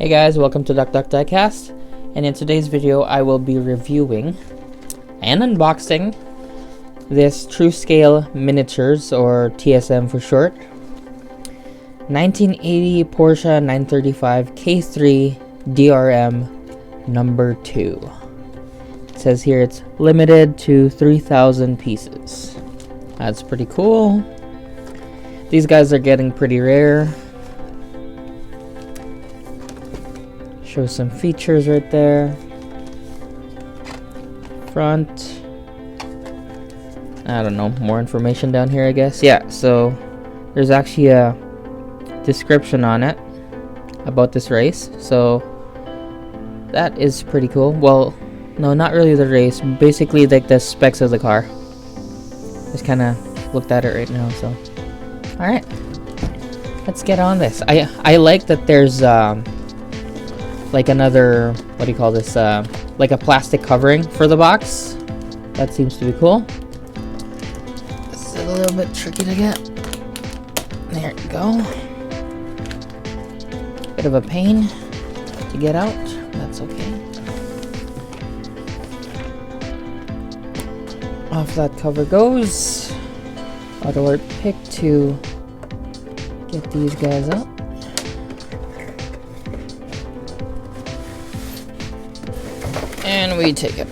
Hey guys, welcome to Diecast, and in today's video I will be reviewing and unboxing this True Scale Miniatures, or TSM for short, 1980 Porsche 935 K3 DRM number 2. It says here it's limited to 3,000 pieces. That's pretty cool. These guys are getting pretty rare. Show some features right there. Front. I don't know, more information down here, I guess. Yeah, so there's actually a description on it about this race. So that is pretty cool. Well, no, not really the race. Basically, like the specs of the car. Just kind of looked at it right now. So, all right, let's get on this. I like that there's like another, what do you call this, like a plastic covering for the box. That seems to be cool. This is a little bit tricky to get. There you go. Bit of a pain to get out. That's okay. Off that cover goes. Auto alert pick to get these guys up. And we take it.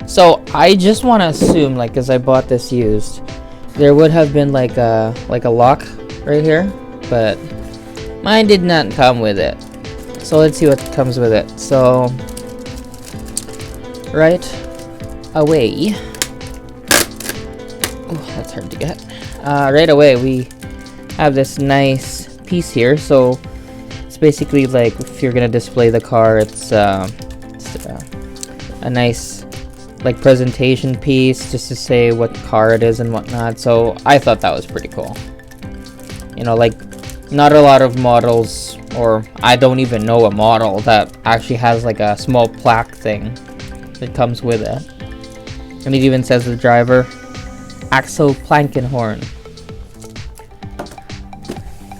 So I just want to assume, like, because I bought this used, there would have been like a lock right here, but mine did not come with it. So let's see what comes with it. So right away, oh, that's hard to get. Right away we have this nice piece here. So it's basically like if you're gonna display the car, it's a nice like presentation piece just to say what car it is and whatnot. So I thought that was pretty cool. You know, like not a lot of models, or I don't even know a model that actually has like a small plaque thing that comes with it. And it even says the driver, Axel Plankenhorn.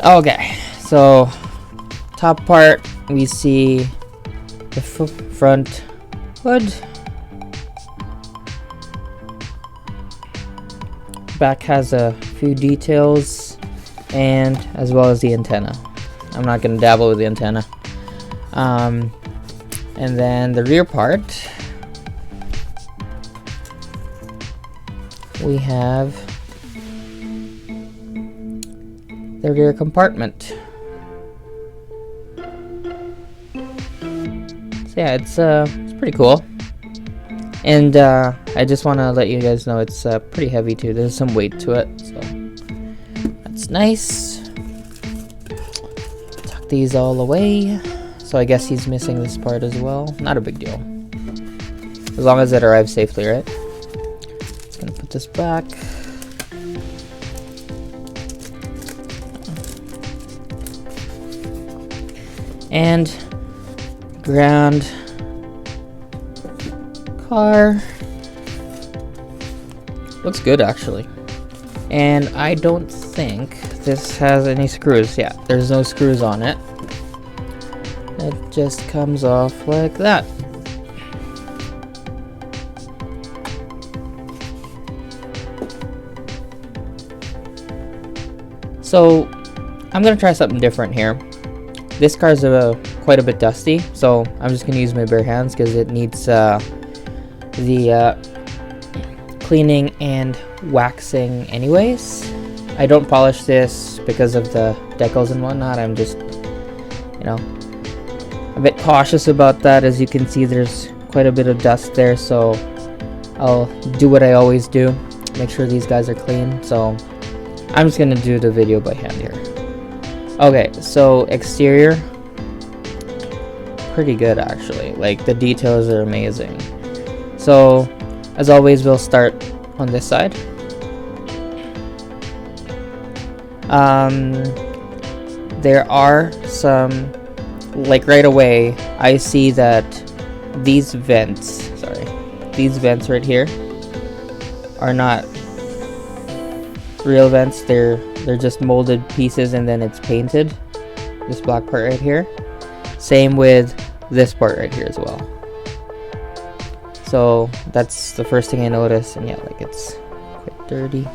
Okay, so top part we see the front hood. Back has a few details, and as well as the antenna. I'm not going to dabble with the antenna. And then the rear part, we have the rear compartment. So yeah, it's pretty cool. And I just want to let you guys know it's pretty heavy too. There's some weight to it, so that's nice. Tuck these all away. So I guess he's missing this part as well. Not a big deal, as long as it arrives safely, right? Just gonna put this back. And ground car looks good actually, and I don't think this has any screws. Yeah, there's no screws on it. It just comes off like that. So I'm gonna try something different here. This car's quite a bit dusty, so I'm just gonna use my bare hands because it needs the cleaning and waxing anyways. I don't polish this because of the decals and whatnot. I'm just, you know, a bit cautious about that. As you can see, there's quite a bit of dust there, so I'll do what I always do, make sure these guys are clean. So I'm just gonna do the video by hand here. Okay, so exterior, pretty good actually. Like the details are amazing. So as always, we'll start on this side. There are some, like right away I see that these vents right here are not real vents. They're just molded pieces, and then it's painted, this black part right here. Same with this part right here as well. So that's the first thing I noticed, and yeah, like it's quite dirty.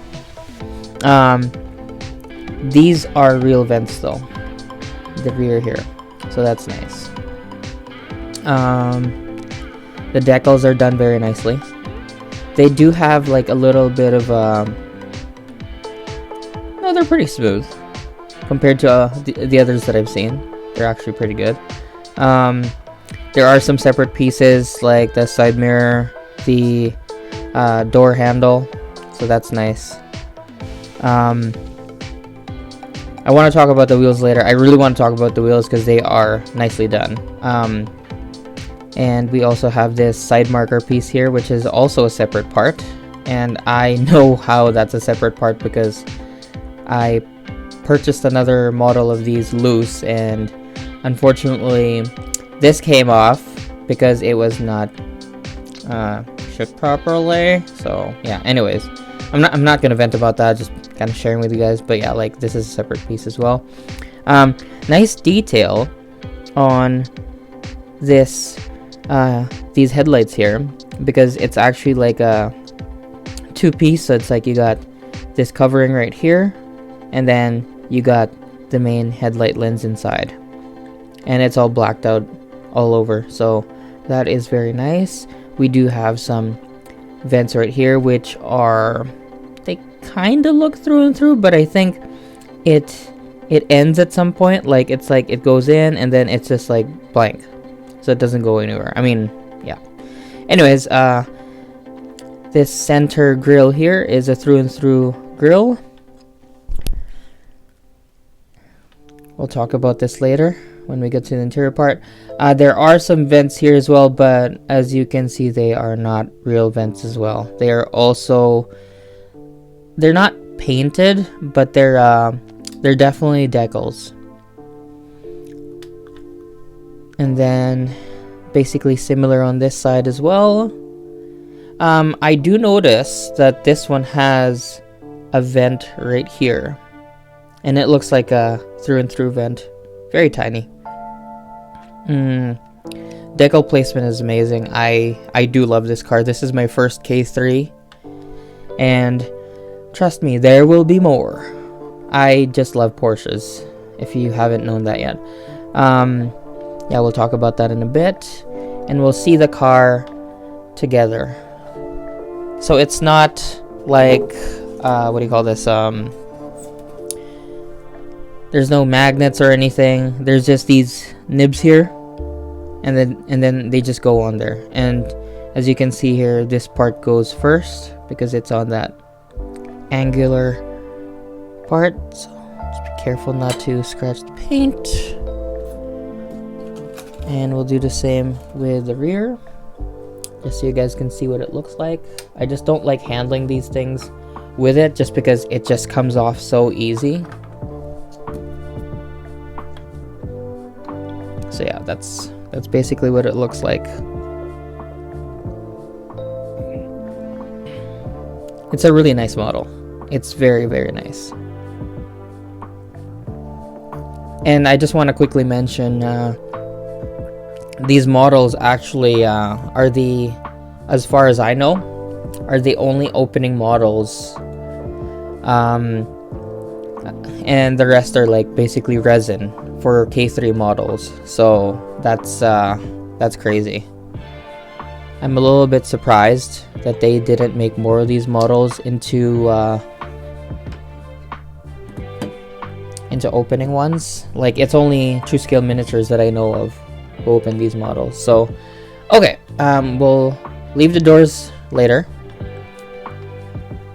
These are real vents though, the rear here, so that's nice. The decals are done very nicely. They do have like a little bit of no, they're pretty smooth compared to the others that I've seen. They're actually pretty good. There are some separate pieces like the side mirror, the door handle, so that's nice. I want to talk about the wheels later. I really want to talk about the wheels because they are nicely done. And we also have this side marker piece here, which is also a separate part. And I know how that's a separate part because I purchased another model of these loose, and unfortunately this came off because it was not shipped properly. So yeah, anyways, I'm not gonna vent about that, just kind of sharing with you guys. But yeah, like this is a separate piece as well. Nice detail on this these headlights here, because it's actually like a two-piece. So it's like you got this covering right here, and then you got the main headlight lens inside, and it's all blacked out all over, so that is very nice. We do have some vents right here, which are, they kind of look through and through, but I think it ends at some point. Like it's like it goes in and then it's just like blank, so it doesn't go anywhere. I mean, yeah. Anyways, this center grill here is a through and through grill. We'll talk about this later when we get to the interior part. There are some vents here as well, but as you can see, they are not real vents as well. They are also, they're not painted, but they're definitely decals. And then basically similar on this side as well. I do notice that this one has a vent right here, and it looks like a through and through vent, very tiny. Decal placement is amazing. I do love this car. This is my first K3, and trust me, there will be more. I just love Porsches, if you haven't known that yet. Yeah, we'll talk about that in a bit, and we'll see the car together. So it's not like what do you call this, there's no magnets or anything. There's just these nibs here, and then they just go on there. And as you can see here, this part goes first because it's on that angular part. So just be careful not to scratch the paint. And we'll do the same with the rear, just so you guys can see what it looks like. I just don't like handling these things with it, just because it just comes off so easy. So yeah, that's basically what it looks like. It's a really nice model. It's very, very nice. And I just want to quickly mention, these models actually are the, as far as I know, are the only opening models, and the rest are like basically resin for K3 models. So that's crazy. I'm a little bit surprised that they didn't make more of these models into opening ones. Like, it's only True Scale Miniatures that I know of who open these models. So okay, we'll leave the doors later.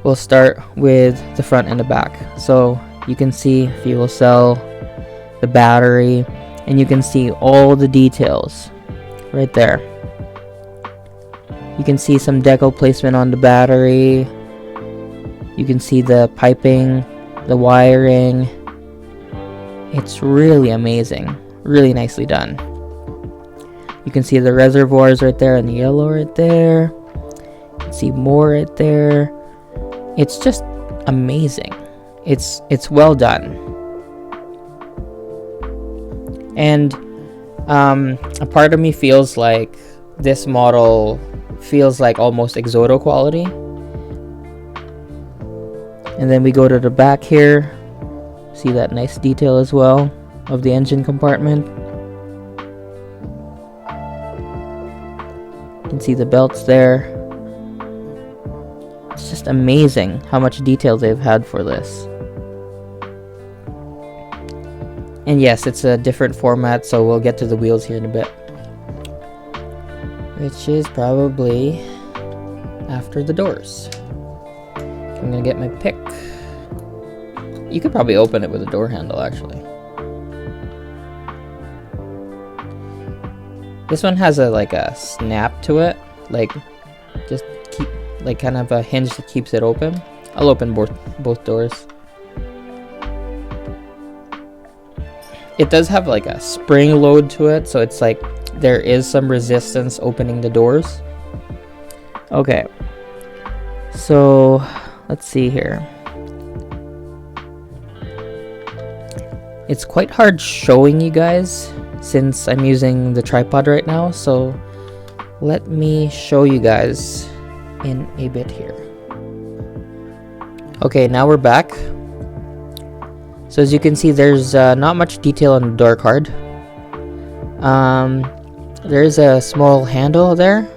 We'll start with the front and the back. So you can see fuel cell, the battery, and you can see all the details right there. You can see some decal placement on the battery. You can see the piping, the wiring. It's really amazing, really nicely done. You can see the reservoirs right there and the yellow right there. You can see more right there. It's just amazing. It's well done. And A part of me feels like this model feels like almost Exodo quality. And then we go to the back here. See that nice detail as well of the engine compartment. You can see the belts there. It's just amazing how much detail they've had for this. And yes, it's a different format, so we'll get to the wheels here in a bit. Which is probably after the doors. I'm gonna get my pick. You could probably open it with a door handle, actually. This one has like a snap to it, like just keep like kind of a hinge that keeps it open. I'll open both doors. It does have like a spring load to it, so it's like there is some resistance opening the doors. Okay, so let's see here. It's quite hard showing you guys since I'm using the tripod right now, so let me show you guys in a bit here. Okay, now we're back. So as you can see, there's not much detail on the door card. There's a small handle there.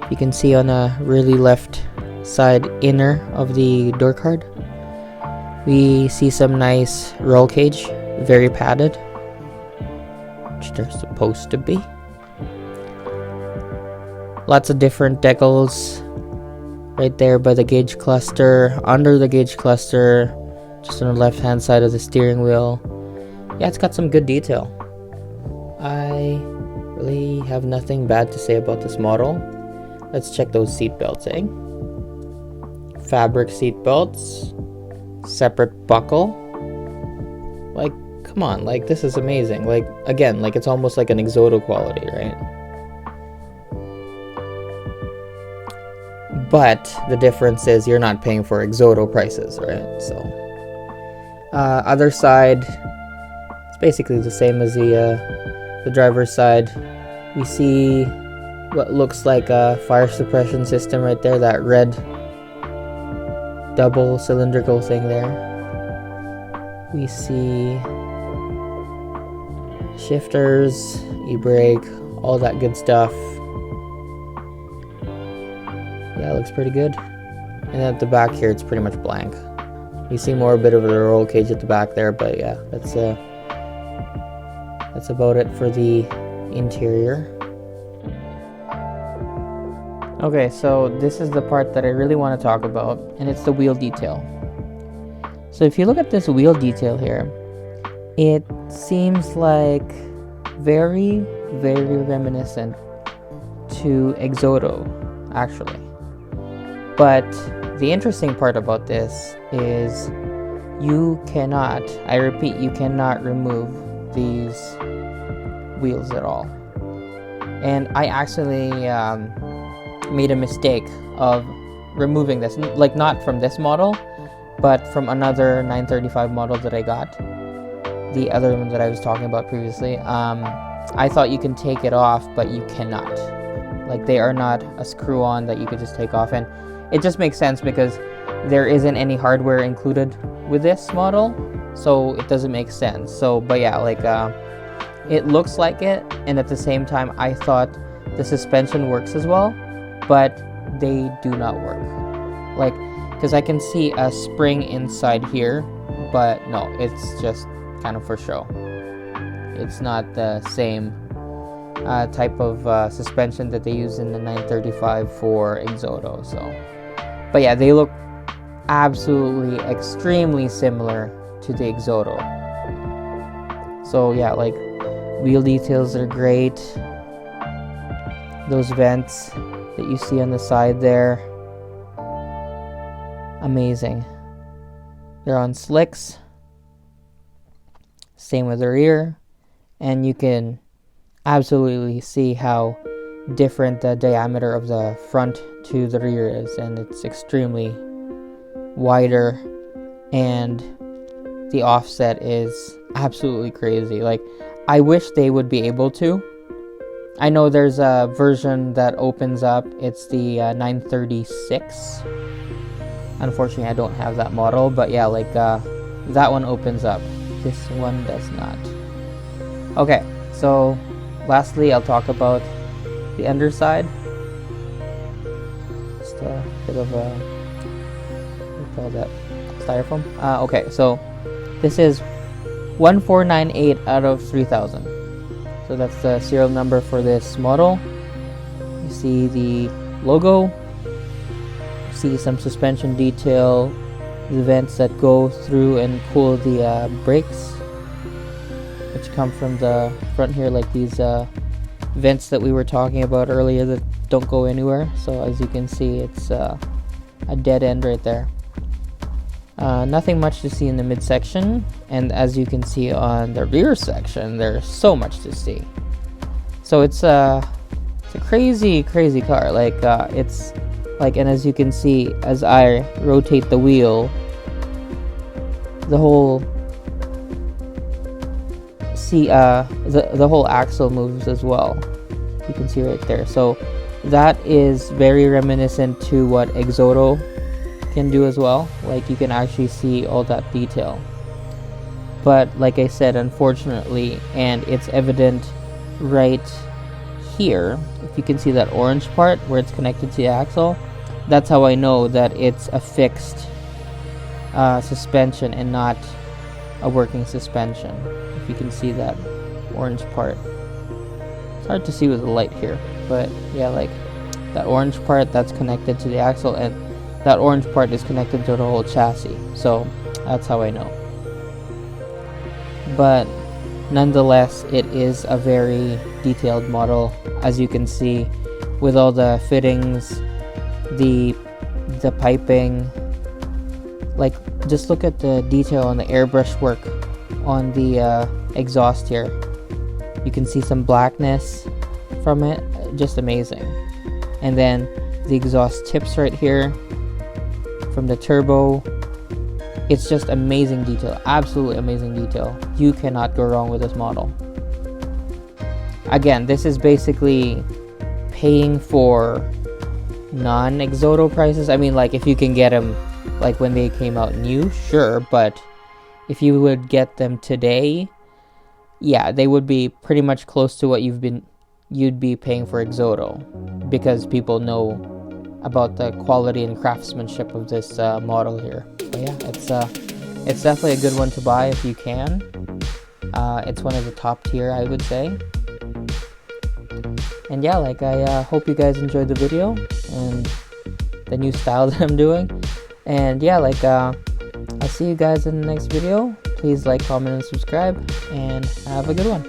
You can see on the really left side inner of the door card. We see some nice roll cage, very padded, which they're supposed to be. Lots of different decals right there by the gauge cluster, under the gauge cluster, just on the left hand side of the steering wheel. Yeah, it's got some good detail. I really have nothing bad to say about this model. Let's check those seat belts, eh? Fabric seat belts, separate buckle. Like, come on, like this is amazing. Like, again, like it's almost like an Exodo quality, right? But the difference is you're not paying for Exodo prices, right? So other side, it's basically the same as the driver's side. We see what looks like a fire suppression system right there, that red double cylindrical thing there. We see shifters, e-brake, all that good stuff. Yeah, it looks pretty good. And at the back here, it's pretty much blank. You see more a bit of a roll cage at the back there, but yeah, that's about it for the interior. Okay, so this is the part that I really want to talk about, and it's the wheel detail. So if you look at this wheel detail here, it seems like very, very reminiscent to Exodo, actually. But the interesting part about this is you cannot, I repeat, you cannot remove these wheels at all. And I actually made a mistake of removing this, like not from this model, but from another 935 model that I got, the other one that I was talking about previously. I thought you can take it off, but you cannot. Like, they are not a screw-on that you could just take off, and it just makes sense because there isn't any hardware included with this model, so it doesn't make sense. So, but yeah, like it looks like it, and at the same time I thought the suspension works as well, but they do not work. Like, because I can see a spring inside here, but no, it's just kind of for show. It's not the same type of suspension that they use in the 935 for Exodo. So, but yeah, they look absolutely extremely similar to the Exodo. So yeah, like wheel details are great. Those vents that you see on the side there, amazing. They're on slicks, same with the rear, and you can absolutely see how different the diameter of the front to the rear is, and it's extremely wider, and the offset is absolutely crazy. Like, I wish they would be able to. I know there's a version that opens up. It's the 936. Unfortunately, I don't have that model, but yeah, like that one opens up. This one does not. Okay, so lastly, I'll talk about the underside. Just a bit of a, what do you call that, styrofoam. Okay, so this is 1498 out of 3000. So that's the serial number for this model. You see the logo. You see some suspension detail, the vents that go through and cool the brakes, which come from the front here, like these vents that we were talking about earlier that don't go anywhere. So as you can see, it's a dead end right there. Nothing much to see in the midsection, and as you can see on the rear section, there's so much to see. So it's a crazy car. Like it's like, and as you can see, as I rotate the wheel, the whole the whole axle moves as well. You can see right there. So that is very reminiscent to what Exodo can do as well. Like you can actually see all that detail. But like I said, unfortunately, and it's evident right here, if you can see that orange part where it's connected to the axle, that's how I know that it's a fixed suspension and not a working suspension. If you can see that orange part, it's hard to see with the light here, but yeah, like that orange part, that's connected to the axle, and that orange part is connected to the whole chassis. So that's how I know. But nonetheless, it is a very detailed model, as you can see, with all the fittings, the piping. Like, just look at the detail on the airbrush work on the exhaust here. You can see some blackness from it, just amazing. And then the exhaust tips right here from the turbo. It's just amazing detail, absolutely amazing detail. You cannot go wrong with this model. Again, this is basically paying for non-Exodo prices. I mean, like, if you can get them like when they came out new, sure, but if you would get them today, yeah, they would be pretty much close to what you'd be paying for Exodo, because people know about the quality and craftsmanship of this model here. So yeah, it's definitely a good one to buy if you can. It's one of the top tier, I would say. And yeah, like, I hope you guys enjoyed the video and the new style that I'm doing. And yeah, like, I'll see you guys in the next video. Please like, comment, and subscribe, and have a good one.